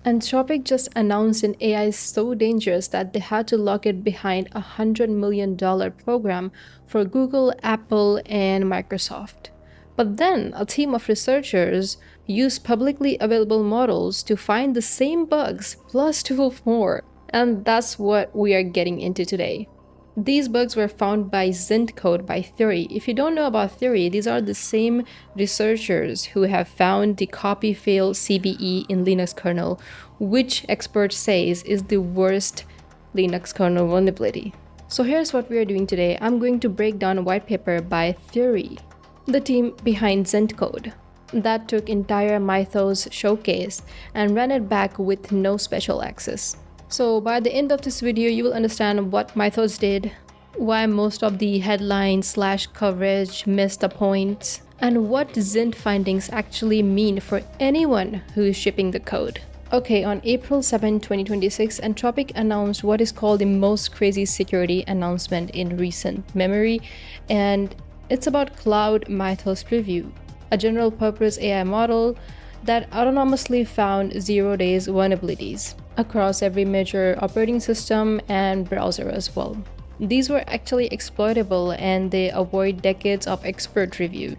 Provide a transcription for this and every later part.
Anthropic just announced an AI so dangerous that they had to lock it behind a $100 million program for Google, Apple, and Microsoft. But then a team of researchers used publicly available models to find the same bugs plus 12 more. And that's what we are getting into today. These bugs were found by Xint code by Theori. If you don't know about Theori, these are the same researchers who have found the copy fail CVE in Linux kernel, which experts says is the worst Linux kernel vulnerability. So here's what we are doing today. I'm going to break down a white paper by Theori, the team behind Xint code, that took entire Mythos showcase and ran it back with no special access. So by the end of this video, you will understand what Mythos did, why most of the headline/coverage missed the point, and what Xint findings actually mean for anyone who is shipping the code. Okay, on April 7, 2026, Anthropic announced what is called the most crazy security announcement in recent memory, and it's about Claude Mythos Preview, a general-purpose AI model that autonomously found 0 days vulnerabilities across every major operating system and browser as well. These were actually exploitable and they avoid decades of expert review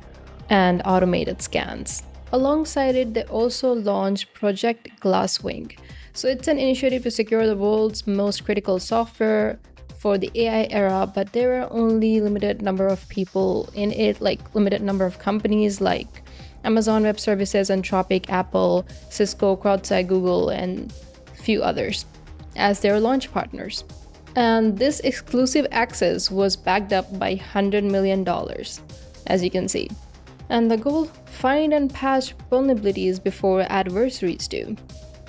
and automated scans. Alongside it, they also launched Project Glasswing. So it's an initiative to secure the world's most critical software for the AI era, but there are only limited number of people in it, like limited number of companies like Amazon Web Services, Anthropic, Apple, Cisco, CrowdStrike, Google, and few others as their launch partners. And this exclusive access was backed up by $100 million, as you can see. And the goal, find and patch vulnerabilities before adversaries do.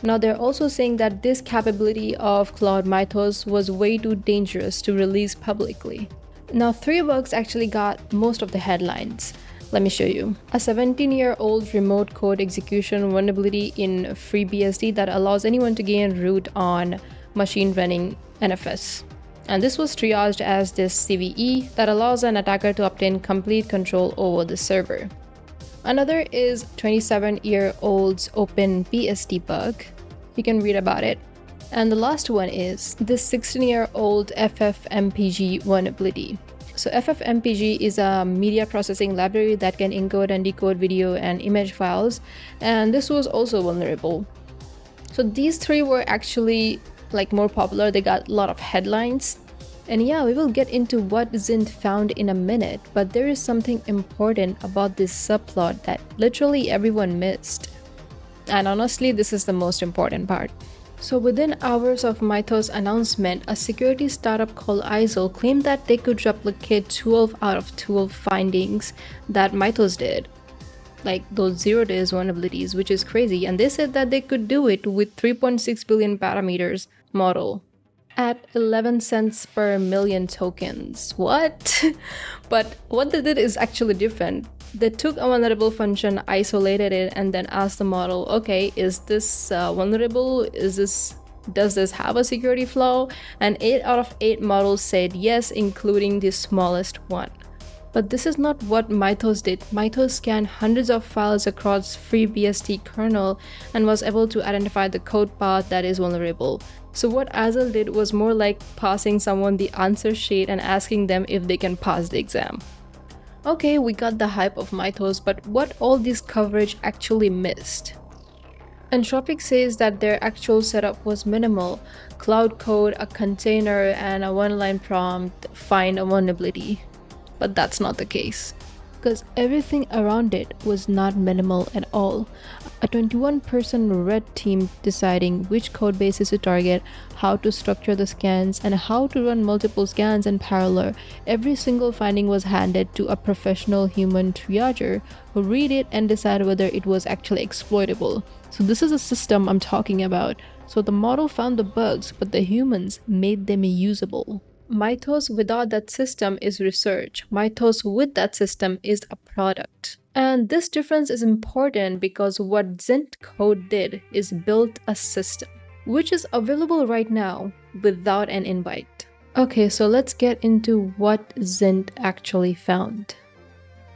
Now they're also saying that this capability of Claude Mythos was way too dangerous to release publicly. Now 3 bugs actually got most of the headlines. Let me show you. A 17-year-old remote code execution vulnerability in FreeBSD that allows anyone to gain root on machine running NFS. And this was triaged as this CVE that allows an attacker to obtain complete control over the server. Another is 27-year-old's OpenBSD bug. You can read about it. And the last one is this 16-year-old FFmpeg vulnerability. So FFmpeg is a media processing library that can encode and decode video and image files, and this was also vulnerable. So these 3 were actually more popular. They got a lot of headlines. And yeah, we will get into what Xint found in a minute, but there is something important about this subplot that literally everyone missed. And honestly, this is the most important part. So within hours of Mythos' announcement, a security startup called ISO claimed that they could replicate 12 out of 12 findings that Mythos did, like those 0 days vulnerabilities, which is crazy. And they said that they could do it with 3.6 billion parameters model at 11 cents per million tokens. What? But what they did is actually different. They took a vulnerable function, isolated it, and then asked the model, okay, is this vulnerable? Does this have a security flaw? And 8 out of 8 models said yes, including the smallest one. But this is not what Mythos did. Mythos scanned hundreds of files across FreeBSD kernel and was able to identify the code path that is vulnerable. So what Azul did was more like passing someone the answer sheet and asking them if they can pass the exam. Okay, we got the hype of Mythos, but what all this coverage actually missed? Anthropic says that their actual setup was minimal. Cloud code, a container, and a one-line prompt, find a vulnerability. But that's not the case, because everything around it was not minimal at all. A 21-person red team deciding which code bases to target, how to structure the scans, and how to run multiple scans in parallel. Every single finding was handed to a professional human triager who read it and decide whether it was actually exploitable. So this is a system I'm talking about. So the model found the bugs, but the humans made them usable. Mythos without that system is research. Mythos with that system is a product. And this difference is important because what Xint code did is built a system, which is available right now without an invite. Okay, so let's get into what Xint actually found.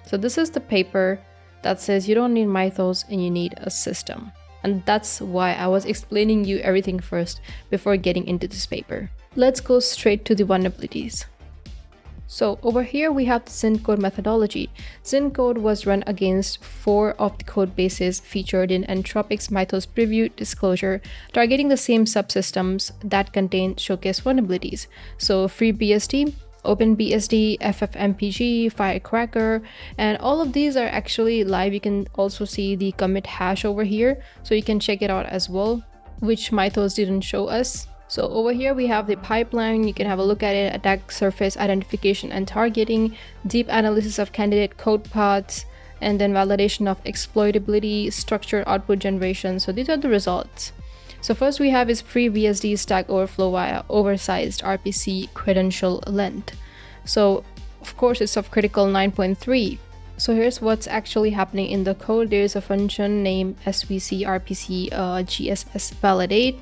So this is the paper that says you don't need Mythos and you need a system. And that's why I was explaining you everything first before getting into this paper. Let's go straight to the vulnerabilities. So over here we have the Zint code methodology. Zint code was run against 4 of the code bases featured in Anthropic's Mythos preview disclosure, targeting the same subsystems that contain showcase vulnerabilities. So FreeBSD, OpenBSD, FFmpeg, Firecracker, and all of these are actually live. You can also see the commit hash over here, so you can check it out as well, which Mythos didn't show us. So over here we have the pipeline. You can have a look at it: attack surface identification and targeting, deep analysis of candidate code paths, and then validation of exploitability, structured output generation. So these are the results. So first we have is FreeBSD Stack Overflow via oversized RPC credential length. So of course it's of critical 9.3. So here's what's actually happening in the code. There's a function named svc rpc gss validate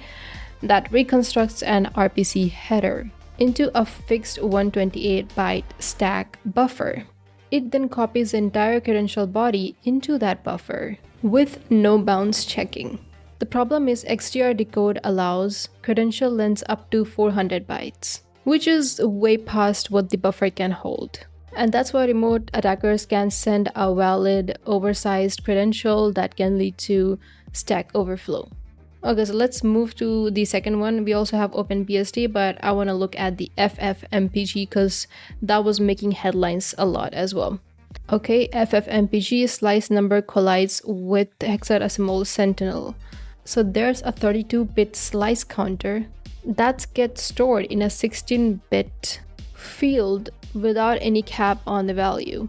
that reconstructs an RPC header into a fixed 128-byte stack buffer. It then copies the entire credential body into that buffer with no bounds checking. The problem is XDR decode allows credential lengths up to 400 bytes, which is way past what the buffer can hold. And that's why remote attackers can send a valid oversized credential that can lead to stack overflow. Okay, so let's move to the second one. We also have OpenBSD, but I want to look at the FFmpeg because that was making headlines a lot as well. Okay, FFmpeg slice number collides with hexadecimal sentinel. So there's a 32-bit slice counter that gets stored in a 16-bit field without any cap on the value.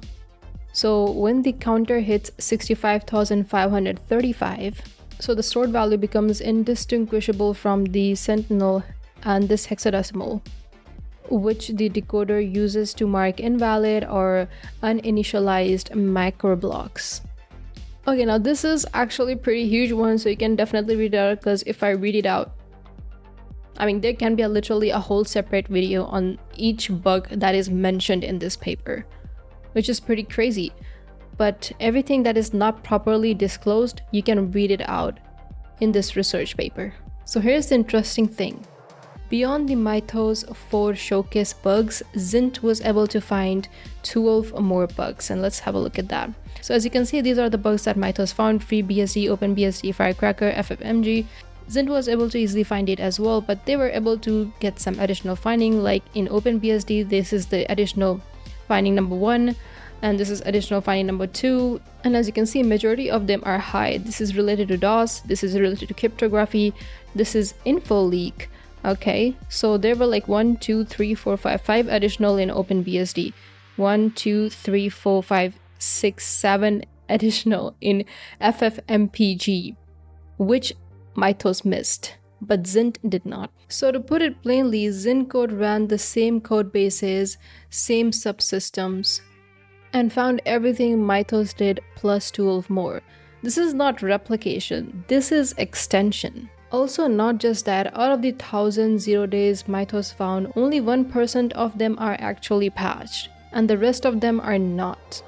So when the counter hits 65,535, so the stored value becomes indistinguishable from the sentinel and this hexadecimal, which the decoder uses to mark invalid or uninitialized microblocks. Okay, now this is actually a pretty huge one, so you can definitely read it out, because if I read it out, I mean, there can be literally a whole separate video on each bug that is mentioned in this paper, which is pretty crazy. But everything that is not properly disclosed, you can read it out in this research paper. So here's the interesting thing. Beyond the Mythos 4 showcase bugs, Zint was able to find 12 more bugs, and let's have a look at that. So as you can see, these are the bugs that Mythos found: FreeBSD, OpenBSD, Firecracker, FFmpeg. Zint was able to easily find it as well, but they were able to get some additional finding. Like in OpenBSD, this is the additional finding number 1, and this is additional finding number 2, and as you can see, majority of them are high. This is related to DOS, this is related to cryptography, this is info leak. Okay, so there were like 5 additional in OpenBSD, 7 additional in FFmpeg, which Mythos missed, but Zint did not. So to put it plainly, Zint code ran the same code bases, same subsystems, and found everything Mythos did plus 12 more. This is not replication, this is extension. Also, not just that, out of the 1,000 0 days Mythos found, only 1% of them are actually patched, and the rest of them are not.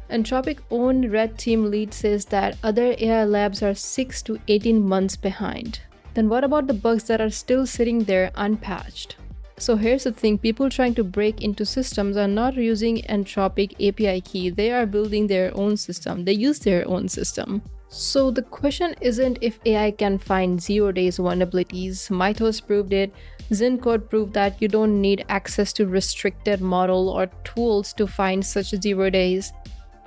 Anthropic own red team lead says that other AI labs are 6 to 18 months behind. Then what about the bugs that are still sitting there unpatched? So here's the thing, people trying to break into systems are not using Anthropic API key, they are building their own system, they use their own system. So the question isn't if AI can find 0 days vulnerabilities. Mythos proved it, Zint code proved that you don't need access to restricted model or tools to find such 0 days.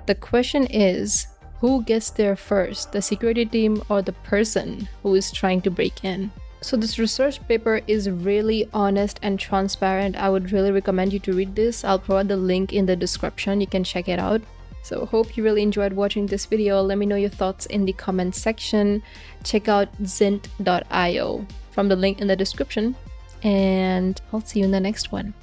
The question is, who gets there first, the security team or the person who is trying to break in? So this research paper is really honest and transparent. I would really recommend you to read this. I'll provide the link in the description, you can check it out. So hope you really enjoyed watching this video. Let me know your thoughts in the comment section. Check out xint.io from the link in the description, and I'll see you in the next one.